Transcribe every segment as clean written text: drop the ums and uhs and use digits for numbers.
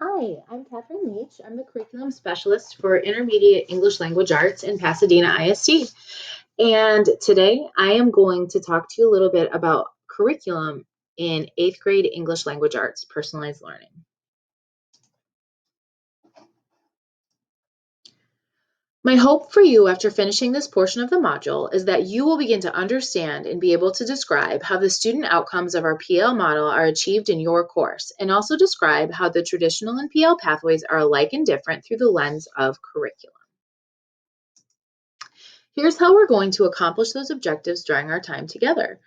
Hi, I'm Catherine Leach. I'm the curriculum specialist for Intermediate English Language Arts in Pasadena ISD. And today I am going to talk to you a little bit about curriculum in 8th grade English Language Arts, personalized learning. My hope for you after finishing this portion of the module is that you will begin to understand and be able to describe how the student outcomes of our PL model are achieved in your course, and also describe how the traditional and PL pathways are alike and different through the lens of curriculum. Here's how we're going to accomplish those objectives during our time together.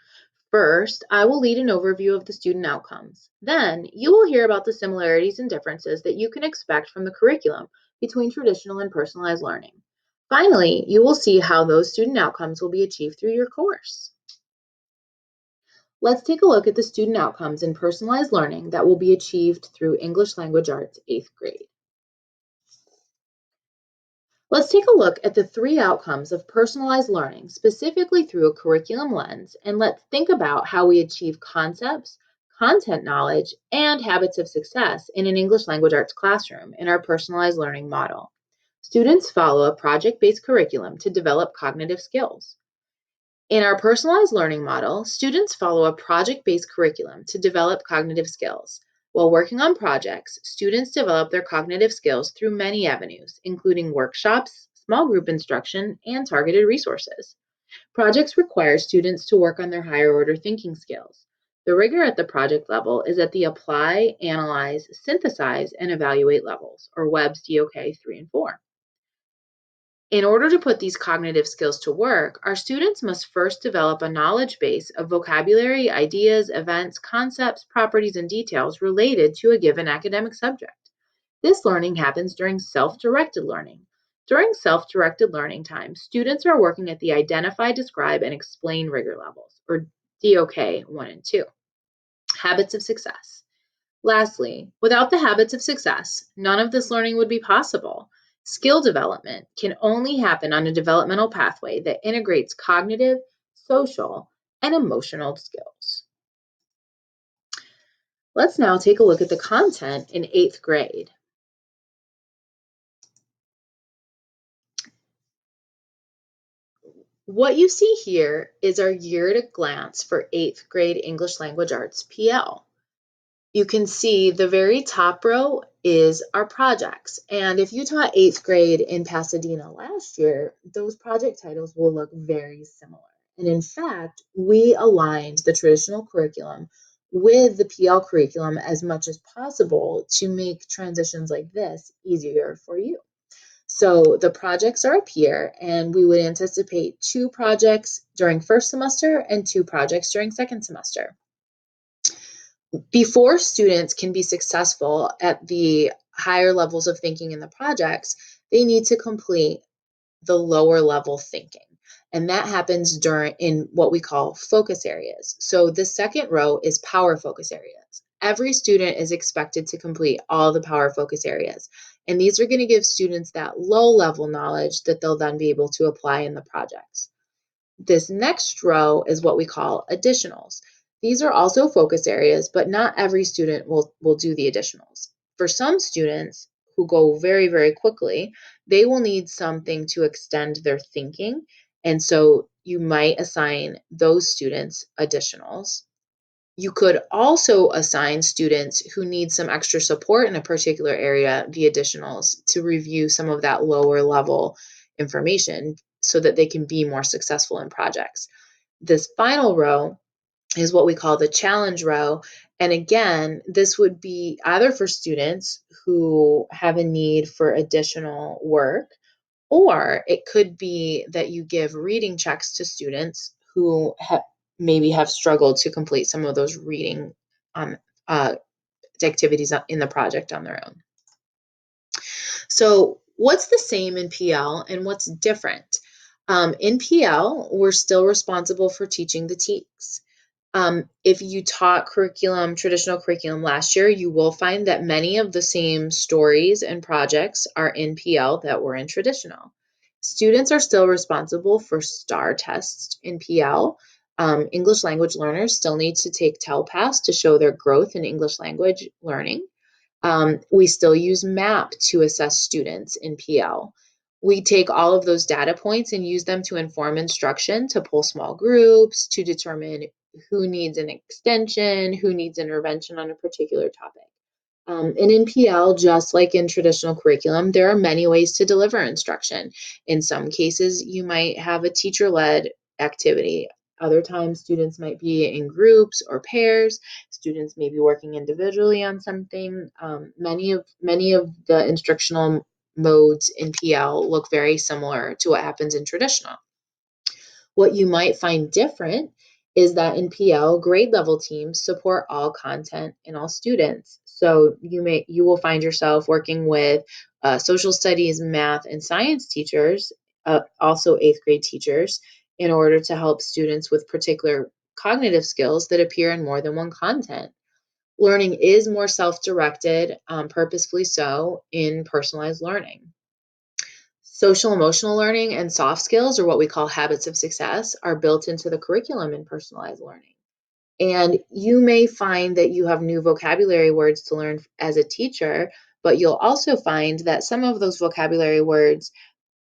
First, I will lead an overview of the student outcomes. Then, you will hear about the similarities and differences that you can expect from the curriculum between traditional and personalized learning. Finally, you will see how those student outcomes will be achieved through your course. Let's take a look at the student outcomes in personalized learning that will be achieved through English Language Arts 8th grade. Let's take a look at the 3 outcomes of personalized learning, specifically through a curriculum lens, and let's think about how we achieve concepts, content knowledge, and habits of success in an English language arts classroom in our personalized learning model. Students follow a project-based curriculum to develop cognitive skills. In our personalized learning model, students follow a project-based curriculum to develop cognitive skills. While working on projects, students develop their cognitive skills through many avenues, including workshops, small group instruction, and targeted resources. Projects require students to work on their higher order thinking skills. The rigor at the project level is at the apply, analyze, synthesize, and evaluate levels, or WEBS DOK 3 and 4. In order to put these cognitive skills to work, our students must first develop a knowledge base of vocabulary, ideas, events, concepts, properties, and details related to a given academic subject. This learning happens during self-directed learning. During self-directed learning time, students are working at the identify, describe, and explain rigor levels, or DOK 1 and 2. Habits of success. Lastly, without the habits of success, none of this learning would be possible. Skill development can only happen on a developmental pathway that integrates cognitive, social, and emotional skills. Let's now take a look at the content in 8th grade. What you see here is our year at a glance for 8th grade English Language Arts PL. You can see the very top row is our projects. And if you taught 8th grade in Pasadena last year, those project titles will look very similar. And in fact, we aligned the traditional curriculum with the PL curriculum as much as possible to make transitions like this easier for you. So the projects are up here, and we would anticipate 2 projects during first semester and 2 projects during second semester. Before students can be successful at the higher levels of thinking in the projects, they need to complete the lower level thinking. And that happens in what we call focus areas. So the second row is power focus areas. Every student is expected to complete all the power focus areas. And these are going to give students that low level knowledge that they'll then be able to apply in the projects. This next row is what we call additionals. These are also focus areas, but not every student will do the additionals. For some students who go very, very quickly, they will need something to extend their thinking. And so you might assign those students additionals. You could also assign students who need some extra support in a particular area the additionals to review some of that lower level information so that they can be more successful in projects. This final row is what we call the challenge row. And again, this would be either for students who have a need for additional work, or it could be that you give reading checks to students who maybe have struggled to complete some of those reading uh, activities in the project on their own. So what's the same in PL and what's different? In PL, we're still responsible for teaching the TEKS. If you taught traditional curriculum last year, you will find that many of the same stories and projects are in PL that were in traditional. Students are still responsible for STAR tests in PL. English language learners still need to take TELPAS to show their growth in English language learning. We still use MAP to assess students in PL. We take all of those data points and use them to inform instruction, to pull small groups, to determine who needs an extension, who needs intervention on a particular topic. And in PL, just like in traditional curriculum, there are many ways to deliver instruction. In some cases, you might have a teacher-led activity. Other times, students might be in groups or pairs. Students may be working individually on something. Many of the instructional modes in PL look very similar to what happens in traditional. What you might find different is that in PL, grade level teams support all content and all students. So you will find yourself working with social studies, math, and science teachers, also 8th grade teachers, in order to help students with particular cognitive skills that appear in more than one content. Learning is more self-directed, purposefully so, in personalized learning. Social emotional learning and soft skills, or what we call habits of success, are built into the curriculum in personalized learning. And you may find that you have new vocabulary words to learn as a teacher, but you'll also find that some of those vocabulary words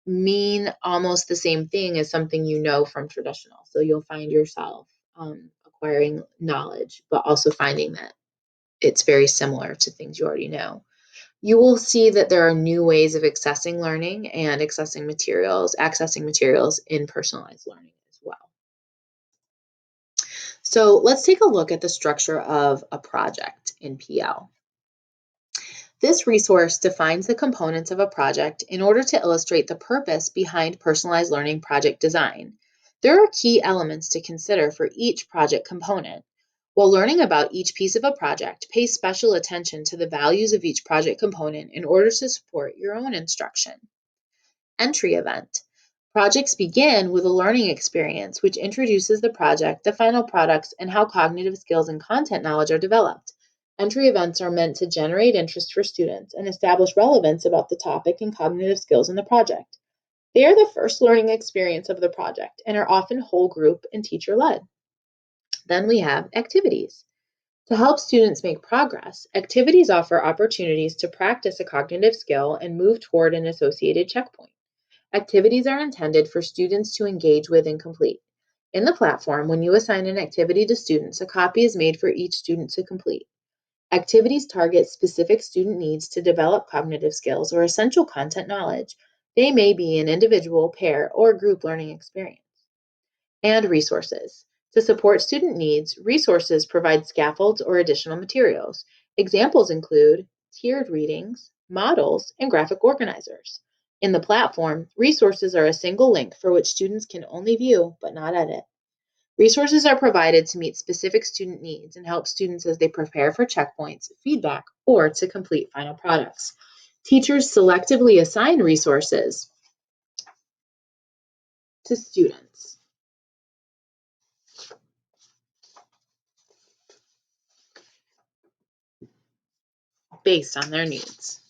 mean almost the same thing as something you know from traditional. So you'll find yourself acquiring knowledge, but also finding that it's very similar to things you already know. You will see that there are new ways of accessing learning and accessing materials in personalized learning as well. So let's take a look at the structure of a project in PL. This resource defines the components of a project in order to illustrate the purpose behind personalized learning project design. There are key elements to consider for each project component. While learning about each piece of a project, pay special attention to the values of each project component in order to support your own instruction. Entry event. Projects begin with a learning experience which introduces the project, the final products, and how cognitive skills and content knowledge are developed. Entry events are meant to generate interest for students and establish relevance about the topic and cognitive skills in the project. They are the first learning experience of the project and are often whole group and teacher-led. Then we have activities. To help students make progress, activities offer opportunities to practice a cognitive skill and move toward an associated checkpoint. Activities are intended for students to engage with and complete. In the platform, when you assign an activity to students, a copy is made for each student to complete. Activities target specific student needs to develop cognitive skills or essential content knowledge. They may be an individual, pair, or group learning experience. And resources. To support student needs, resources provide scaffolds or additional materials. Examples include tiered readings, models, and graphic organizers. In the platform, resources are a single link for which students can only view but not edit. Resources are provided to meet specific student needs and help students as they prepare for checkpoints, feedback, or to complete final products. Teachers selectively assign resources to students based on their needs.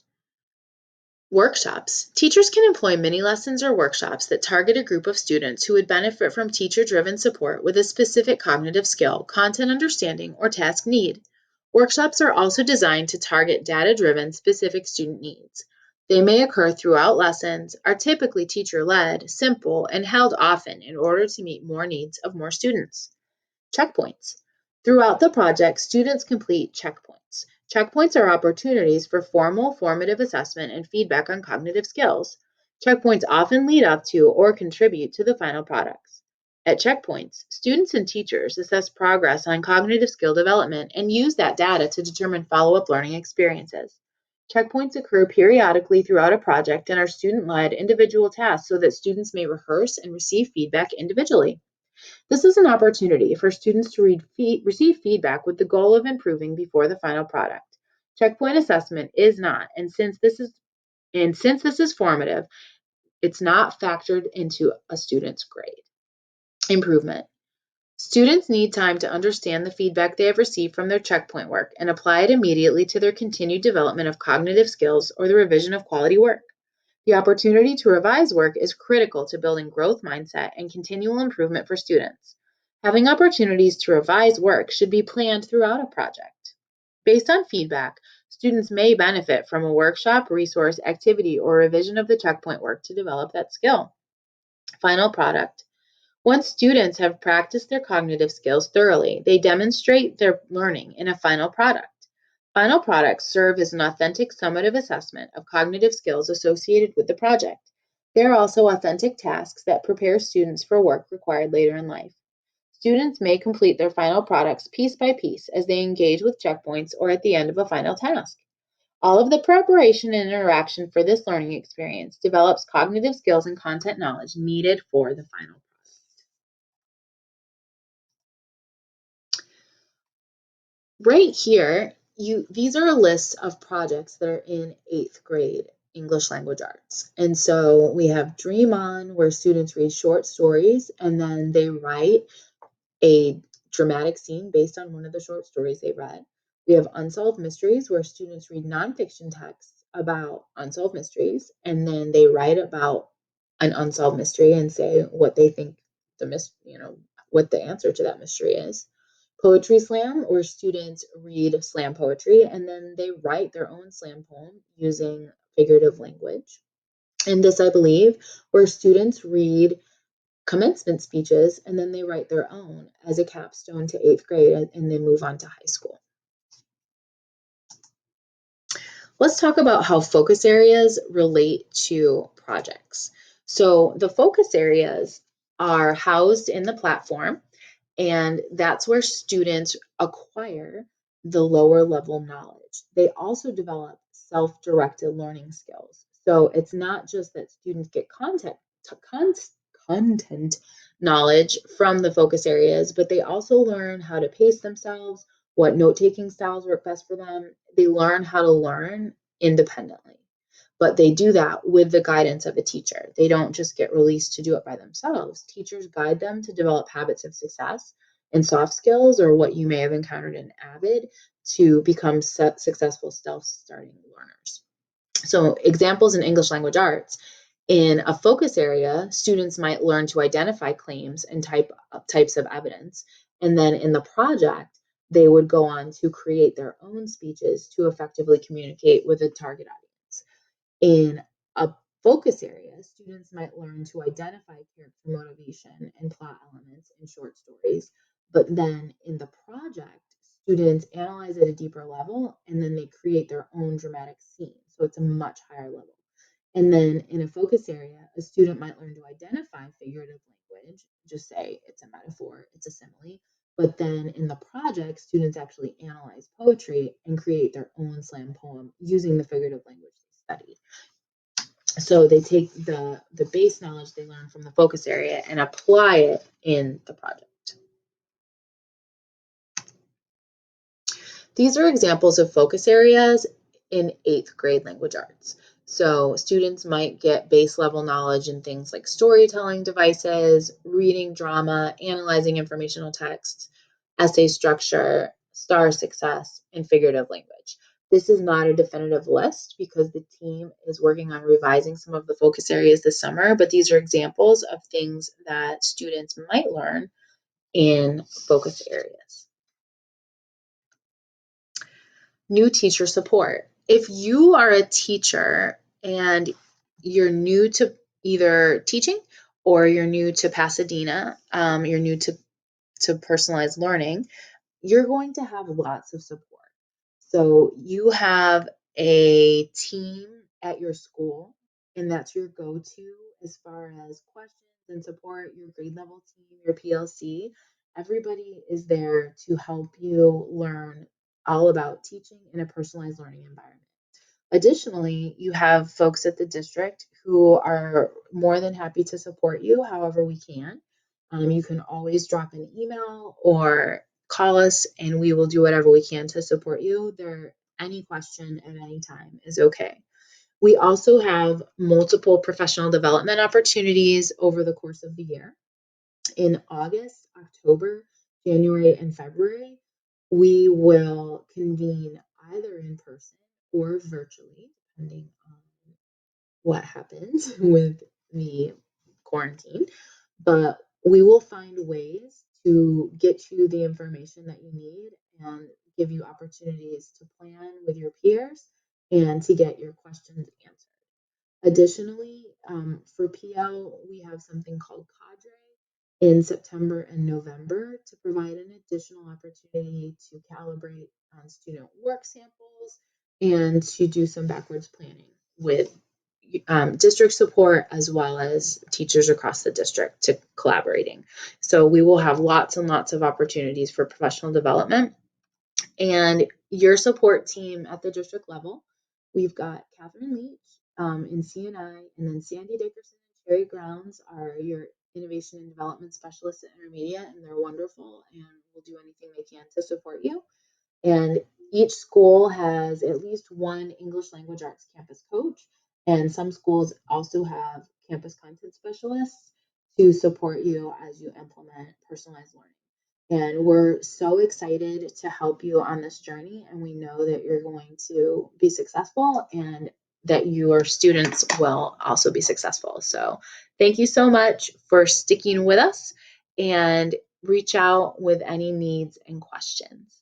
Workshops. Teachers can employ mini lessons or workshops that target a group of students who would benefit from teacher-driven support with a specific cognitive skill, content understanding, or task need. Workshops are also designed to target data-driven specific student needs. They may occur throughout lessons, are typically teacher-led, simple, and held often in order to meet more needs of more students. Checkpoints. Throughout the project, students complete checkpoints. Checkpoints are opportunities for formative assessment and feedback on cognitive skills. Checkpoints often lead up to or contribute to the final products. At checkpoints, students and teachers assess progress on cognitive skill development and use that data to determine follow-up learning experiences. Checkpoints occur periodically throughout a project and are student-led individual tasks so that students may rehearse and receive feedback individually. This is an opportunity for students to receive feedback with the goal of improving before the final product. Checkpoint assessment is not, and since this is formative, it's not factored into a student's grade. Improvement. Students need time to understand the feedback they have received from their checkpoint work and apply it immediately to their continued development of cognitive skills or the revision of quality work. The opportunity to revise work is critical to building growth mindset and continual improvement for students. Having opportunities to revise work should be planned throughout a project. Based on feedback, Students may benefit from a workshop, resource, activity, or revision of the checkpoint work to develop that skill. Final product. Once students have practiced their cognitive skills thoroughly, they demonstrate their learning in a final product. Final products serve as an authentic summative assessment of cognitive skills associated with the project. They are also authentic tasks that prepare students for work required later in life. Students may complete their final products piece by piece as they engage with checkpoints or at the end of a final task. All of the preparation and interaction for this learning experience develops cognitive skills and content knowledge needed for the final product. Right here, these are a list of projects that are in 8th grade English language arts. And so we have Dream On, where students read short stories and then they write a dramatic scene based on one of the short stories they read. We have Unsolved Mysteries, where students read nonfiction texts about unsolved mysteries, and then they write about an unsolved mystery and say what they think what the answer to that mystery is. Poetry Slam, where students read slam poetry and then they write their own slam poem using figurative language. And this, I believe, where students read commencement speeches and then they write their own as a capstone to 8th grade and then move on to high school. Let's talk about how focus areas relate to projects. So the focus areas are housed in the platform, and that's where students acquire the lower level knowledge. They also develop self-directed learning skills. So it's not just that students get content knowledge from the focus areas, but they also learn how to pace themselves, what note-taking styles work best for them. They learn how to learn independently, but they do that with the guidance of a teacher. They don't just get released to do it by themselves. Teachers guide them to develop habits of success and soft skills, or what you may have encountered in AVID, to become successful self-starting learners. So examples in English language arts. In a focus area, students might learn to identify claims and types of evidence. And then in the project, they would go on to create their own speeches to effectively communicate with a target audience. In a focus area, students might learn to identify character motivation and plot elements in short stories. But then in the project, students analyze at a deeper level and then they create their own dramatic scene. So it's a much higher level. And then in a focus area, a student might learn to identify figurative language, just say it's a metaphor, it's a simile. But then in the project, students actually analyze poetry and create their own slam poem using the figurative language they studied. So they take the base knowledge they learn from the focus area and apply it in the project. These are examples of focus areas in 8th grade language arts. So students might get base level knowledge in things like storytelling devices, reading drama, analyzing informational texts, essay structure, star success, and figurative language. This is not a definitive list because the team is working on revising some of the focus areas this summer, but these are examples of things that students might learn in focus areas. New teacher support. If you are a teacher and you're new to either teaching or you're new to Pasadena, you're new to personalized learning, you're going to have lots of support. So you have a team at your school, and that's your go-to as far as questions and support, your grade level team, your PLC. Everybody is there to help you learn all about teaching in a personalized learning environment. Additionally, you have folks at the district who are more than happy to support you however we can. You can always drop an email or call us and we will do whatever we can to support you. Any question at any time is okay. We also have multiple professional development opportunities over the course of the year. In August, October, January, and February, we will convene either in person or virtually, depending on what happens with the quarantine. But we will find ways to get you the information that you need and give you opportunities to plan with your peers and to get your questions answered. Additionally, for PL, we have something called Cadre in September and November to provide an additional opportunity to calibrate on student work samples and to do some backwards planning with district support as well as teachers across the district to collaborating. So we will have lots and lots of opportunities for professional development. And your support team at the district level, we've got Catherine Leach in CNI, and then Sandy Dickerson and Sherry Grounds are your innovation and development specialists at intermediate, and they're wonderful and will do anything they can to support you. And each school has at least one English language arts campus coach, and some schools also have campus content specialists to support you as you implement personalized learning. And we're so excited to help you on this journey, and we know that you're going to be successful and that your students will also be successful. So thank you so much for sticking with us, and reach out with any needs and questions.